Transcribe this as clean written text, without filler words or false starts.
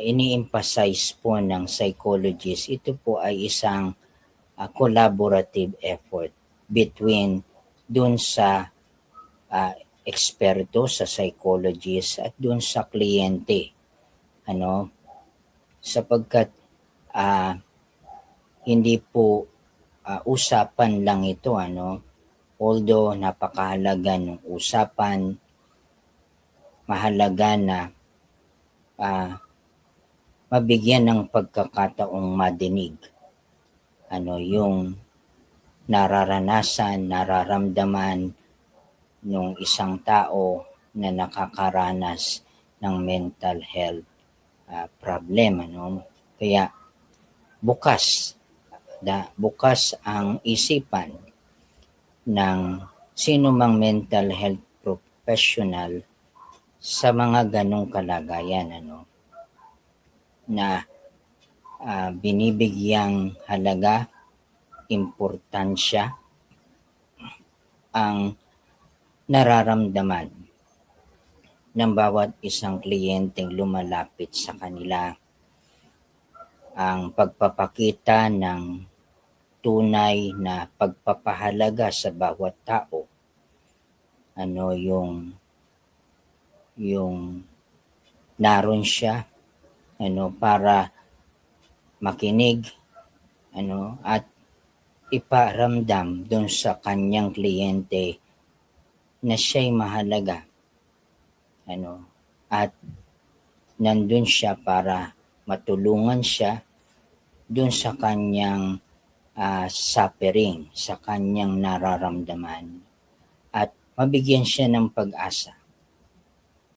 ini-emphasize po ng psychologist, ito po ay isang collaborative effort between dun sa eksperto, sa psychologist at dun sa kliyente. Sapagkat hindi po usapan lang ito, although napakahalaga ng usapan, mahalaga na mabigyan ng pagkakataong madinig yung nararanasan, nararamdaman ng isang tao na nakakaranas ng mental health problem. Kaya bukas ang isipan ng sino mang mental health professional sa mga ganong kalagayan na binibigyang halaga, importansya ang nararamdaman ng bawat isang kliyenteng lumalapit sa kanila. Ang pagpapakita ng tunay na pagpapahalaga sa bawat tao, yung naroon siya para makinig at iparamdam doon sa kanyang kliyente na siya'y mahalaga at nandun siya para matulungan siya doon sa kanyang suffering, sa kanyang nararamdaman at mabigyan siya ng pag-asa